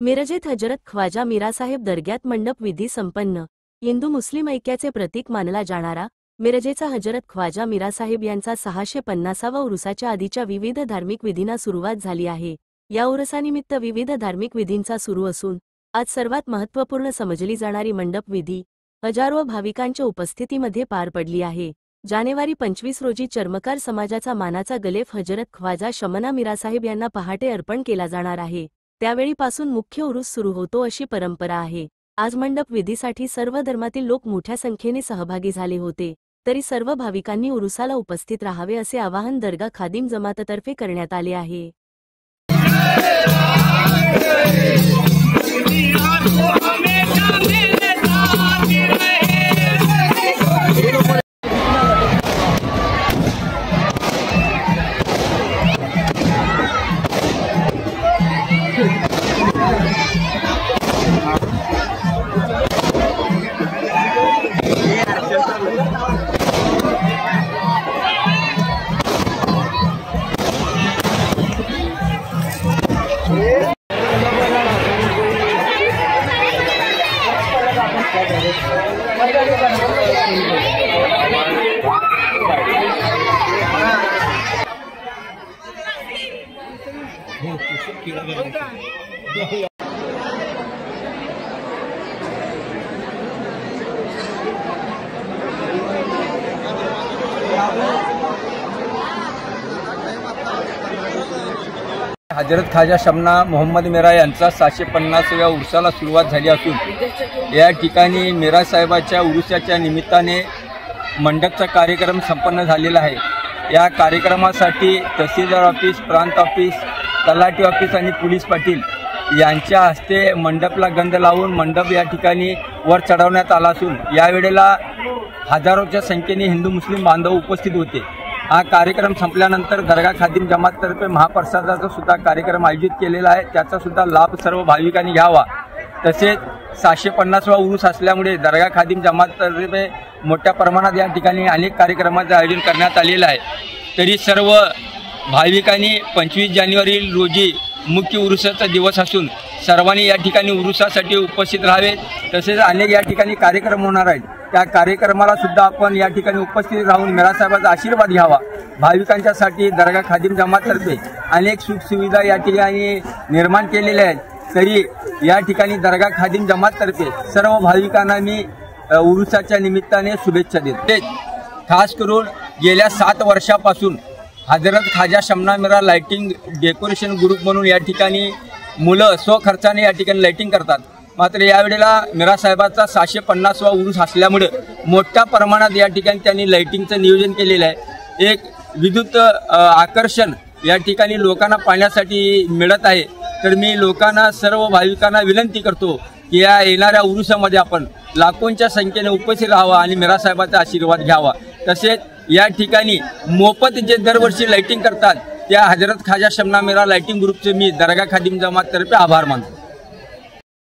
मिरजेत हजरत ख्वाजा मीरासाहेब दर्ग्यात मंडप विधी संपन्न। हिंदू मुस्लिम ऐक्याचे प्रतीक मानला जाणारा मिरजेचा हजरत ख्वाजा मीरासाहेब यांचा 650वा उरुसाच्या आधीच्या विविध धार्मिक विधींना सुरुवात झाली आहे। या उरुसानिमित्त विविध धार्मिक विधींचा सुरू असून आज सर्वात महत्त्वपूर्ण समजली जाणारी मंडप विधी हजारो भाविकांच्या उपस्थितीमध्ये पार पडली आहे। जानेवारी 25 रोजी चर्मकार समाजाचा मानाचा गलेफ हजरत ख्वाजा शमना मीरासाहेब यांना पहाटे अर्पण केला जाणार आहे। त्यावेळीपासून मुख्य उरूस सुरू होतो अशी परंपरा आहे। आज मंडप विधीसाठी सर्व धर्मातील लोक मोठ्या संख्येने सहभागी झाले होते, तरी सर्व भाविकांनी उरुसाला उपस्थित राहावे असे आवाहन दर्गा खादिम जमाततर्फे करण्यात आले आहे। हजरत ख्वाजा शमना मोहम्मद मीरा यांचा 750व्या उरुसाला सुरुवात झाली असून या ठिकाणी मीरा साहेबाच्या उरुसाच्या निमित्ताने मंडपचा कार्यक्रम संपन्न झालेला आहे। या कार्यक्रमासाठी तहसीलदार ऑफिस, प्रांत ऑफिस, तलाठी ऑफिस आणि पोलीस पाटील यांच्या हस्ते मंडपला गंध लावून मंडप या ठिकाणी वर चढवण्यात आला असून यावेळेला हजारोच्या संख्येने हिंदू मुस्लिम बांधव उपस्थित होते। हा कार्यक्रम संपल्यानंतर दर्गा खादिम जमाततर्फे महाप्रसादाचा सुद्धा कार्यक्रम आयोजित केलेला आहे, त्याचा सुद्धा लाभ सर्व भाविकांनी घ्यावा। तसेच 750वा उरूस असल्यामुळे दर्गा खादिम जमाततर्फे मोठ्या प्रमाणात या ठिकाणी अनेक कार्यक्रमांचे आयोजन करण्यात आलेलं आहे। तरी सर्व भाविकांनी 25 जानेवारी रोजी मुख्य उरुसाचा दिवस असून सर्वांनी या ठिकाणी उरुसासाठी उपस्थित राहावे। तसेच अनेक या ठिकाणी कार्यक्रम होणार आहेत, त्या कार्यक्रमाला सुद्धा आपण या ठिकाणी उपस्थित राहून मीरासाहेबांचा आशीर्वाद घ्यावा। भाविकांच्यासाठी दर्गा खादिम जमाततर्फे अनेक सुखसुविधा या ठिकाणी निर्माण केलेल्या आहेत, तरी या ठिकाणी दर्गा खादिम जमाततर्फे सर्व भाविकांना मी उरुसाच्या निमित्ताने शुभेच्छा देतो। खास करून गेल्या 7 वर्षापासून Hazrat Khwaja शमना Mira lighting decoration group म्हणून या ठिकाणी मुलं स्वखर्चाने या ठिकाणी लाइटिंग करतात। मात्र यावेळेला मीरा साहेबाचा 650वा उरूस असल्यामुळे मोठ्या प्रमाणात या ठिकाणी त्यांनी लाइटिंगचं नियोजन केलेलं आहे। एक विद्युत आकर्षण या ठिकाणी लोकांना पाहण्यासाठी मिळत आहे। तर मी लोकांना, सर्व भाविकांना विनंती करतो की या येणाऱ्या उरुसामध्ये आपण लाखोंच्या संख्येने उपस्थित राहावा आणि मीरा साहेबाचा आशीर्वाद घ्यावा। तसेच या ठिकाणी मोफत जे दरवर्षी लाइटिंग करतात त्या हजरत ख्वाजा शमना मीरा लाइटिंग ग्रुपचे मी दर्गा खादिम जमाततर्फे आभार मानतो।